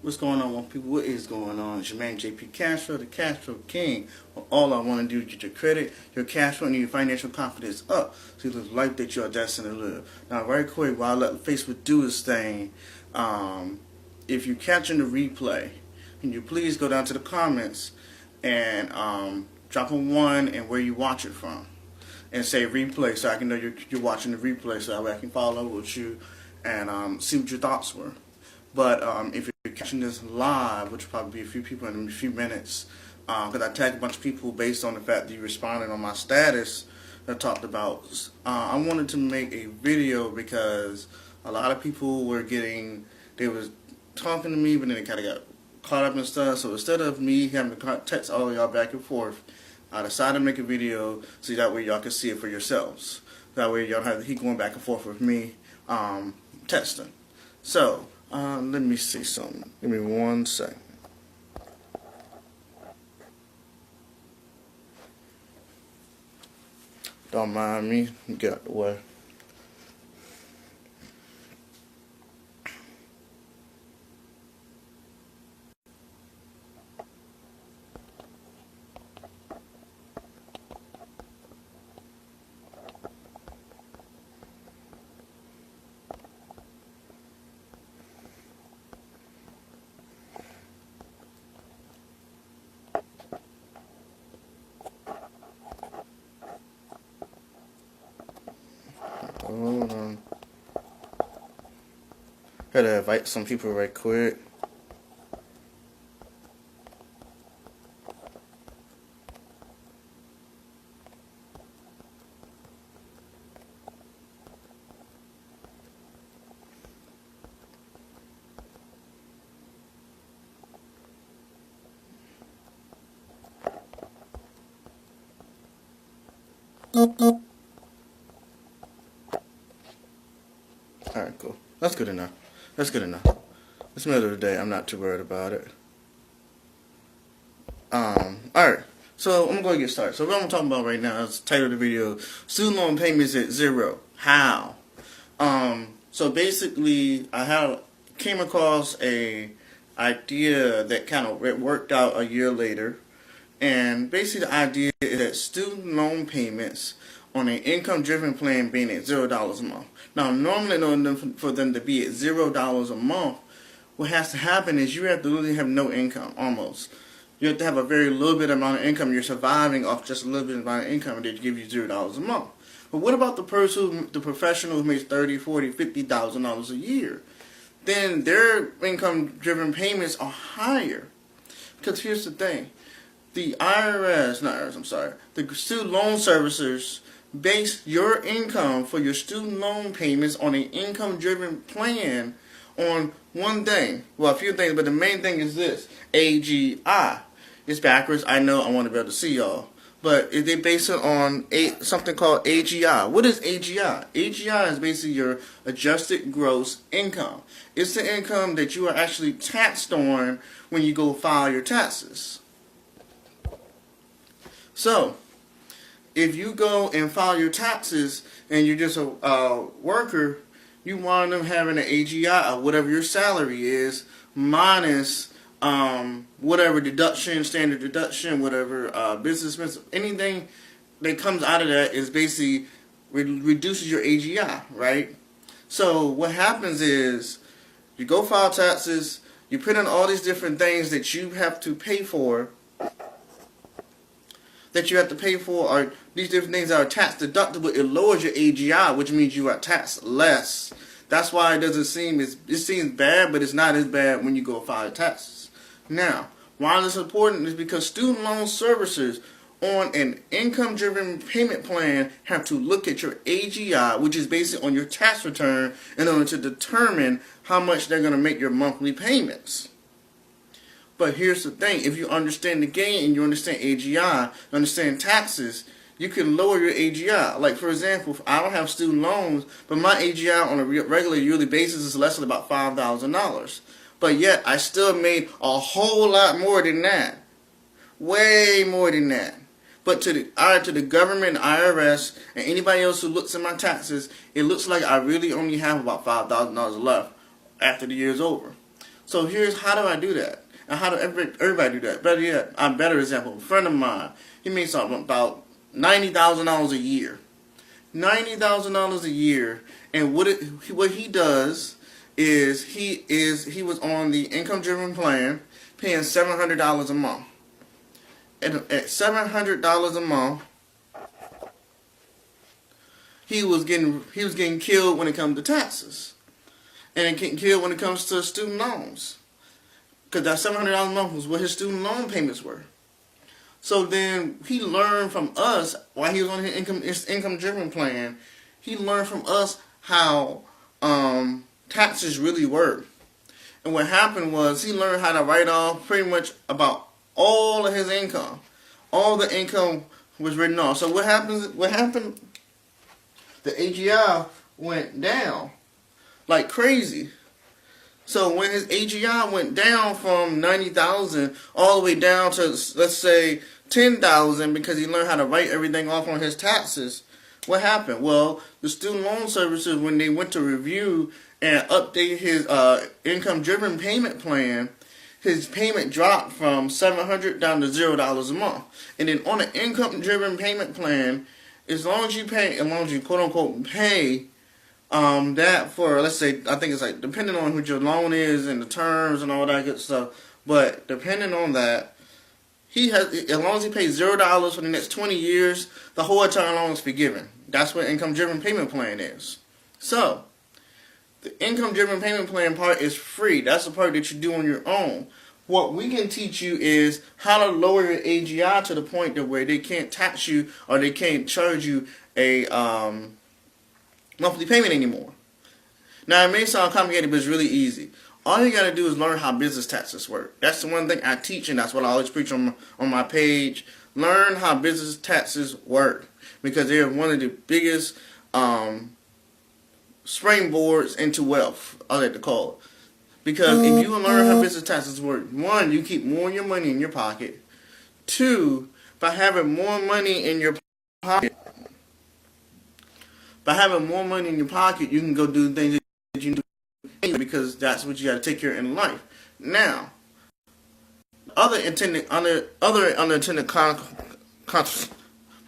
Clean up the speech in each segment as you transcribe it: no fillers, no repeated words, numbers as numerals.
What's going on, people? What is going on? It's your man JP Castro, the Castro King. All I want to do is get your credit, your cash flow, and your financial confidence up so you live the life that you are destined to live. Now, very quick, while I let Facebook do its thing, if you're catching the replay, can you please go down to the comments and drop a 1 and where you watch it from, and say replay so I can know you're watching the replay, so that way I can follow with you and see what your thoughts were. But if you're catching this live, which will probably be a few people in a few minutes, because I tagged a bunch of people based on the fact that you responded on my status that I talked about, I wanted to make a video because a lot of people were they was talking to me, but then they kind of got caught up in stuff. So instead of me having to text all of y'all back and forth, I decided to make a video so that way y'all can see it for yourselves. That way y'all don't have to keep going back and forth with me texting. So, let me see something. Give me 1 second. Don't mind me. Get out the way. Hold on. Gotta invite some people right quick. Alright, cool. That's good enough. That's good enough. It's the middle of the day. I'm not too worried about it. Alright. So, I'm going to get started. So, what I'm talking about right now is the title of the video, Student Loan Payments at Zero. How? So, basically, I came across a idea that kind of worked out a year later. And basically, the idea is that student loan payments on an income-driven plan being at $0 a month. Now, normally, in order for them to be at $0 a month, what has to happen is you have to literally have no income, almost. You have to have a very little bit amount of income. You're surviving off just a little bit amount of income, and they give you $0 a month. But what about the professional who makes $30, $40, $50,000 a year? Then their income-driven payments are higher. Because here's the thing. The the student loan servicers base your income for your student loan payments on an income-driven plan on one thing. Well, a few things, but the main thing is this: AGI. It's backwards. I know. I want to be able to see y'all, but they base it on something called AGI. What is AGI? AGI is basically your adjusted gross income. It's the income that you are actually taxed on when you go file your taxes. So, if you go and file your taxes and you're just a worker, you wind up having an AGI of whatever your salary is minus whatever deduction, standard deduction, whatever business expense, anything that comes out of that is basically reduces your AGI, right? So what happens is you go file taxes, you put in all these different things that you have to pay for. Are these different things that are tax deductible. It lowers your AGI, which means you are taxed less. That's why it doesn't seem it seems bad, but it's not as bad when you go file your taxes. Now, why this is important is because student loan servicers on an income-driven payment plan have to look at your AGI, which is based on your tax return, in order to determine how much they're going to make your monthly payments. But here's the thing, if you understand the game and you understand AGI, understand taxes, you can lower your AGI. Like, for example, I don't have student loans, but my AGI on a regular yearly basis is less than about $5,000. But yet, I still made a whole lot more than that. Way more than that. But to the government, IRS, and anybody else who looks at my taxes, it looks like I really only have about $5,000 left after the year's over. So here's how do I do that, and how do everybody do that? Better yet, a better example. A friend of mine, he makes something about $90,000 a year. $90,000 a year, and what he does is he was on the income driven plan, paying $700 a month. And at $700 a month, he was getting killed when it comes to taxes, and getting killed when it comes to student loans, because that $700 a month was what his student loan payments were. So then he learned from us while he was on his income driven plan. He learned from us how taxes really work. And what happened was he learned how to write off pretty much about all of his income. All the income was written off. So what happened? The AGI went down like crazy. So when his AGI went down from 90,000 all the way down to, let's say, 10,000, because he learned how to write everything off on his taxes, what happened? Well, the student loan services, when they went to review and update his income-driven payment plan, his payment dropped from $700 down to $0 a month. And then on an income-driven payment plan, as long as you quote-unquote pay that for, let's say, I think it's like, depending on what your loan is and the terms and all that good stuff, but depending on that, as long as he pays $0 for the next 20 years, the whole entire loan is forgiven. That's what income-driven payment plan is. So, the income-driven payment plan part is free. That's the part that you do on your own. What we can teach you is how to lower your AGI to the point that where they can't tax you or they can't charge you a monthly payment anymore. Now, it may sound complicated, but it's really easy. All you got to do is learn how business taxes work. That's the one thing I teach, and that's what I always preach on my page. Learn how business taxes work, because they're one of the biggest springboards into wealth, I like to call it. Because if you learn how business taxes work, one, you keep more of your money in your pocket. Two, by having more money in your pocket, you can go do things that you do, because that's what you got to take care of in life. Now, other unintended consequences.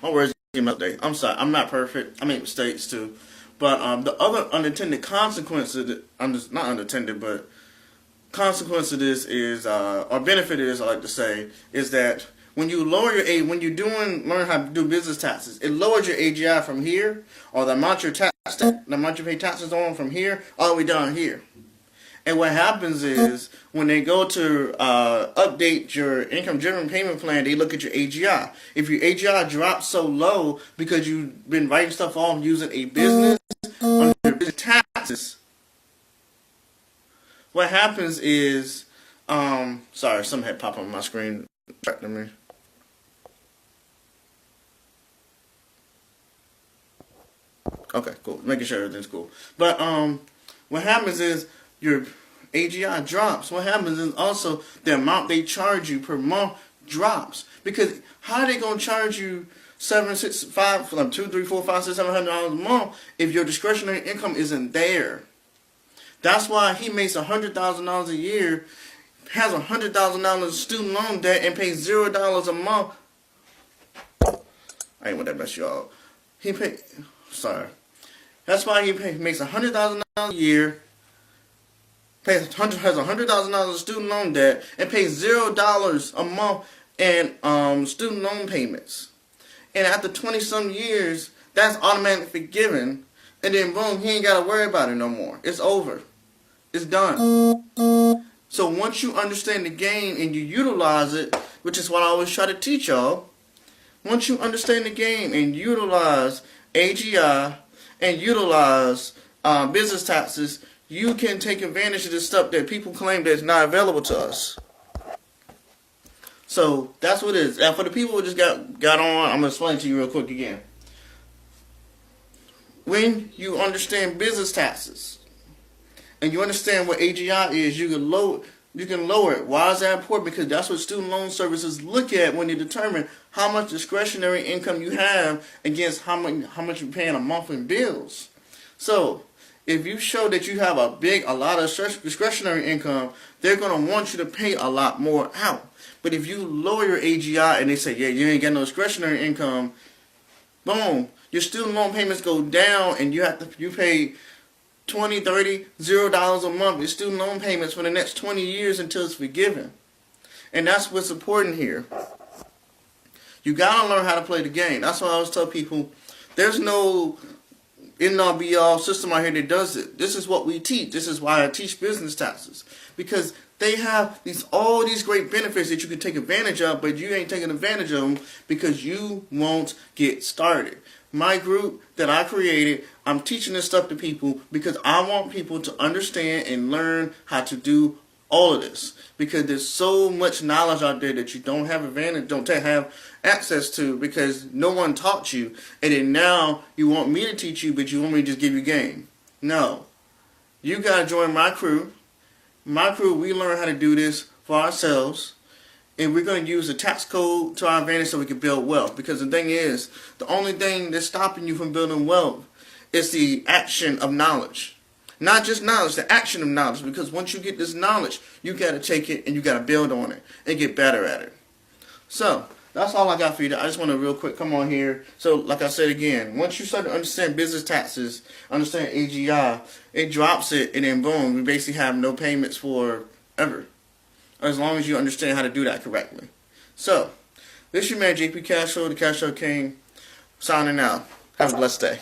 My words came out today. I'm sorry. I'm not perfect. I make mistakes too. But the other unintended consequence of it, not unintended, but consequence of this is, or benefit of this, I like to say, is that when you lower your when you learn how to do business taxes, it lowers your AGI from here, or the amount you pay taxes on from here all the way down here. And what happens is, when they go to update your income-driven payment plan, they look at your AGI. If your AGI drops so low because you've been writing stuff off using a business under business taxes, what happens is, sorry, something had popped on my screen, distracted me. Okay, cool. Making sure everything's cool. But what happens is your AGI drops. What happens is also the amount they charge you per month drops. Because how are they gonna charge you $700, $700 a month if your discretionary income isn't there? That's why he makes $100,000 a year, has $100,000 student loan debt, and pays $0 a month. I ain't want that mess y'all. That's why he makes $100,000 a year, has $100,000 student loan debt, and pays $0 a month in student loan payments. And after 20-some years, that's automatically forgiven, and then boom, he ain't got to worry about it no more. It's over. It's done. So once you understand the game and you utilize it, which is what I always try to teach y'all, once you understand the game and utilize AGI and utilize business taxes, you can take advantage of this stuff that people claim that's not available to us. So that's what it is. And for the people who just got on, I'm going to explain to you real quick again. When you understand business taxes and you understand what AGI is, you can lower it. Why is that important? Because that's what student loan services look at when they determine how much discretionary income you have against how much you're paying a month in bills. So if you show that you have a lot of discretionary income, they're going to want you to pay a lot more out. But if you lower your AGI and they say, yeah, you ain't got no discretionary income, boom, your student loan payments go down and you pay $20, $30, $0 a month in student loan payments for the next 20 years until it's forgiven. And that's what's important here. You got to learn how to play the game. That's why I always tell people, there's no end-all be-all system out here that does it. This is what we teach. This is why I teach business taxes. Because they have all these great benefits that you can take advantage of, but you ain't taking advantage of them because you won't get started. My group that I created, I'm teaching this stuff to people because I want people to understand and learn how to do all of this. Because there's so much knowledge out there that you don't have access to because no one taught you. And then now you want me to teach you, but you want me to just give you game. No. You got to join my crew. My crew, we learn how to do this for ourselves. And we're going to use the tax code to our advantage so we can build wealth. Because the thing is, the only thing that's stopping you from building wealth is the action of knowledge. Not just knowledge, the action of knowledge. Because once you get this knowledge, you got to take it and you got to build on it and get better at it. So, that's all I got for you. I just want to real quick come on here. So, like I said again, once you start to understand business taxes, understand AGI, it drops it and then boom, we basically have no payments for ever. As long as you understand how to do that correctly. So, this is your man JP Castro, the Castro King, signing out. Have a blessed day.